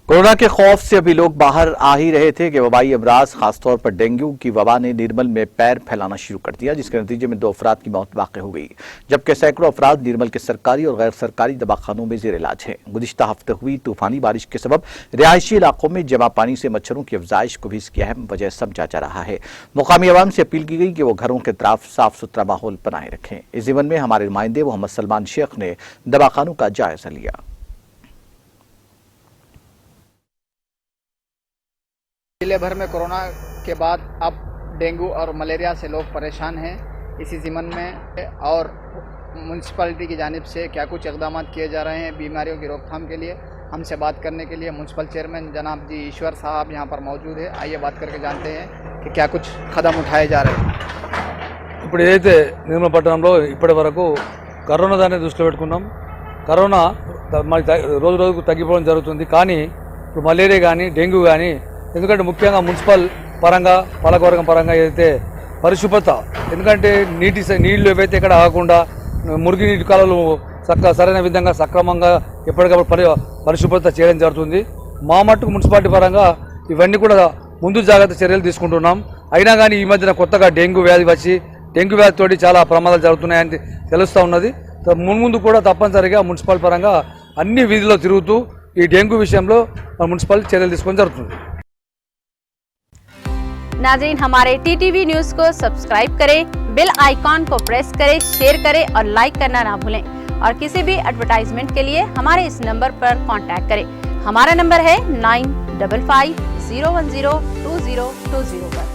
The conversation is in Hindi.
कोरोना के खौफ से अभी लोग बाहर आ ही रहे थे कि वबाई अमराज खासतौर पर डेंगू की वबा ने निर्मल में पैर फैलाना शुरू कर दिया, जिसके नतीजे में 2 अफराद की मौत वाक़ हो गई, जबकि सैकड़ों अफराद निर्मल के सरकारी और गैर सरकारी दवाखानों में जेर इलाज हैं। गुज़िश्ता हफ्ते हुई तूफानी बारिश के सबब रिहायशी इलाकों में जमा पानी से मच्छरों की अफजाइश को भी इसकी अहम वजह समझा जा रहा है। मुकामी अवाम से अपील की गई कि वो घरों के तरफ साफ सुथरा माहौल बनाए रखें। इस ज़िम्न में हमारे नुमाइंदे मोहम्मद सलमान शेख ने दवाखानों का जायजा लिया। जिले भर में कोरोना के बाद अब डेंगू और मलेरिया से लोग परेशान हैं। इसी ज़िम्न में और म्यूनसिपैलिटी की जानिब से क्या कुछ इक़दाम किए जा रहे हैं बीमारियों की रोकथाम के लिए, हमसे बात करने के लिए म्यूनसिपल चेयरमैन जनाब जी ईश्वर साहब यहाँ पर मौजूद है। आइए बात करके जानते हैं कि क्या कुछ कदम उठाए जा रहे हैं। ఇప్పుడు ఏదైతే నిర్మల్ పట్టణంలో ఇప్పటి వరకు కరోనా దాన్ని దృష్టిలో పెట్టుకున్నాం. కరోనా రోజు రోజుకు తగ్గిపోవడం జరుగుతుంది. కానీ ఇప్పుడు మలేరియా కానీ డెంగ్యూ కానీ, ఎందుకంటే ముఖ్యంగా మున్సిపల్ పరంగా పాలకవర్గం పరంగా ఏదైతే పరిశుభ్రత, ఎందుకంటే నీళ్లు ఏవైతే ఇక్కడ ఆగకుండా మురికి నీటి కాలువలు సరైన విధంగా సక్రమంగా ఎప్పటికప్పుడు పరిశుభ్రత చేయడం జరుగుతుంది. మా మట్టుకు మున్సిపాలిటీ పరంగా ఇవన్నీ కూడా ముందు జాగ్రత్త చర్యలు తీసుకుంటున్నాం. అయినా కానీ ఈ మధ్యన కొత్తగా డెంగ్యూ వ్యాధి వచ్చి డెంగ్యూ వ్యాధితోటి చాలా ప్రమాదాలు జరుగుతున్నాయని తెలుస్తూ ఉన్నది. ముందు కూడా తప్పనిసరిగా మున్సిపల్ పరంగా అన్ని వీధుల్లో తిరుగుతూ ఈ డెంగ్యూ విషయంలో మున్సిపల్ చర్యలు తీసుకొని జరుగుతుంది. नाज़रीन, हमारे टीटीवी न्यूज़ को सब्सक्राइब करें, बेल आइकॉन को प्रेस करें, शेयर करें और लाइक करना ना भूलें। और किसी भी एडवर्टाइजमेंट के लिए हमारे इस नंबर पर कांटेक्ट करें। हमारा नंबर है 9550102020 पर।